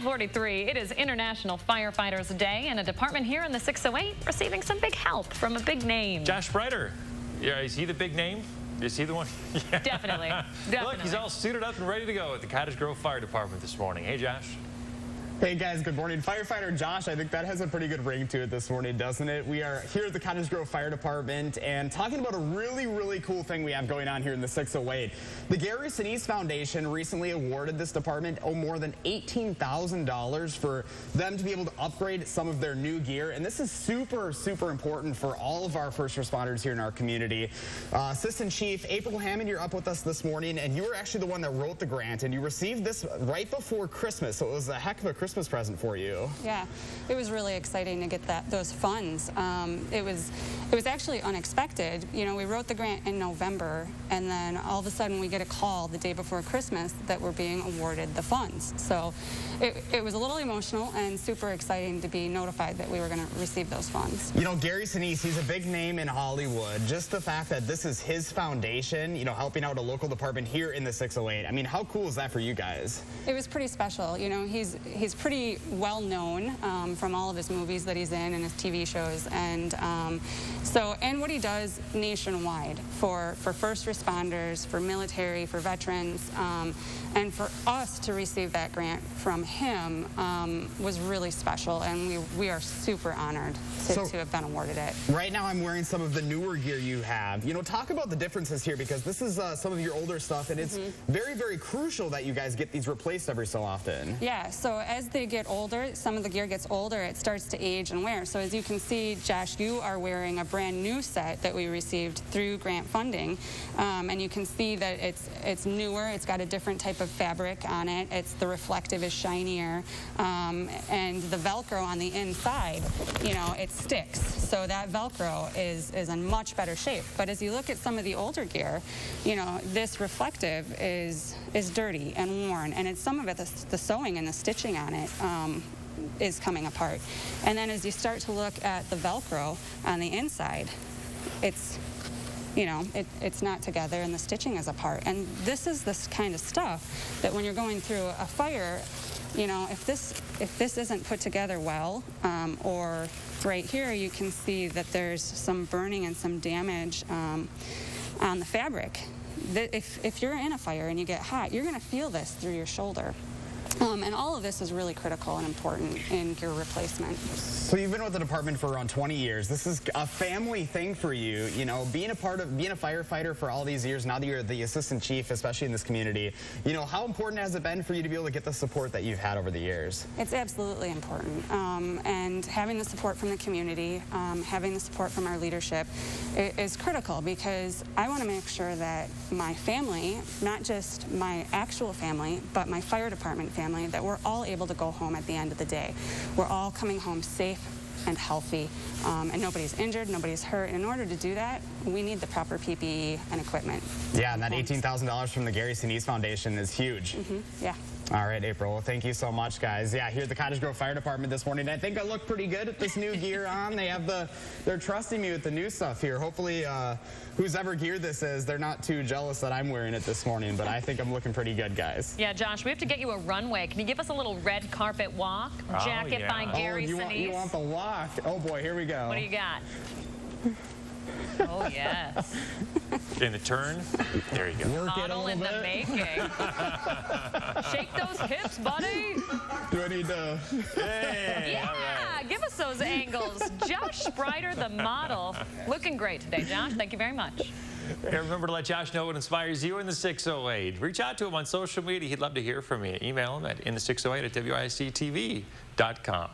5:43. It is International Firefighters Day, and a department here in the 608 receiving some big help from a big name. Josh Sprider. Yeah, is he the big name? Is he the one? Yeah. Definitely. Look, he's all suited up and ready to go at the Cottage Grove Fire Department this morning. Hey, Josh. Hey guys, good morning. Firefighter Josh, I think that has a pretty good ring to it this morning, doesn't it? We are here at the Cottage Grove Fire Department and talking about a really cool thing we have going on here in the 608. The Gary Sinise Foundation recently awarded this department more than $18,000 for them to be able to upgrade some of their new gear. And this is super important for all of our first responders here in our community. Assistant Chief April Hammond, you're up with us this morning, and you were actually the one that wrote the grant, and you received this right before Christmas, so it was a heck of a Christmas present for you. Yeah, it was really exciting to get those funds. It was actually unexpected. You know, we wrote the grant in November, and then all of a sudden we get a call the day before Christmas that we're being awarded the funds. So it was a little emotional and super exciting to be notified that we were going to receive those funds. You know, Gary Sinise, he's a big name in Hollywood. Just the fact that this is his foundation, you know, helping out a local department here in the 608. I mean, how cool is that for you guys? It was pretty special. You know, he's pretty well known from all of his movies that he's in and his TV shows, and and what he does nationwide for first responders, for military, for veterans, and for us to receive that grant from him was really special, and we are super honored to have been awarded it. Right now I'm wearing some of the newer gear you have. You know, talk about the differences here, because this is some of your older stuff, and it's very crucial that you guys get these replaced every so often. Yeah, so as they get older, some of the gear gets older, it starts to age and wear. So as you can see, Josh, you are wearing a brand new set that we received through grant funding, and you can see that it's newer, it's got a different type of fabric on it, the reflective is shinier, and the Velcro on the inside, you know, it sticks. So that Velcro is in much better shape. But as you look at some of the older gear, you know, this reflective is dirty and worn, and some of it, the sewing and the stitching on it is coming apart. And then as you start to look at the Velcro on the inside, it's not together and the stitching is apart. And this is this kind of stuff that when you're going through a fire, you know, if this isn't put together well, or right here you can see that there's some burning and some damage on the fabric. If you're in a fire and you get hot, you're going to feel this through your shoulder. And all of this is really critical and important in gear replacement. So you've been with the department for around 20 years. This is a family thing for you. You know, being a firefighter for all these years, now that you're the assistant chief, especially in this community, you know, how important has it been for you to be able to get the support that you've had over the years? It's absolutely important. And having the support from the community, having the support from our leadership is critical, because I want to make sure that my family, not just my actual family, but my fire department family, that we're all able to go home at the end of the day. We're all coming home safe and healthy, and nobody's injured, nobody's hurt. And in order to do that, we need the proper PPE and equipment. Yeah, and that $18,000 from the Gary Sinise Foundation is huge. Yeah. All right, April. Well, thank you so much, guys. Yeah, here at the Cottage Grove Fire Department this morning, I think I look pretty good with this new gear on. They're trusting me with the new stuff here. Hopefully, whose ever gear this is, they're not too jealous that I'm wearing it this morning, but I think I'm looking pretty good, guys. Yeah, Josh, we have to get you a runway. Can you give us a little red carpet walk? Jacket by Gary Sinise. You want the walk? Oh boy, here we go. What do you got? Oh, yes. In the turn. There you go. Model in the making. Shake those hips, buddy. Do I need to? Hey, yeah, all right. Give us those angles. Josh Sprider, the model. Looking great today, Josh. Thank you very much. Hey, remember to let Josh know what inspires you in the 608. Reach out to him on social media. He'd love to hear from you. Email him at in the 608 at WICTV.com.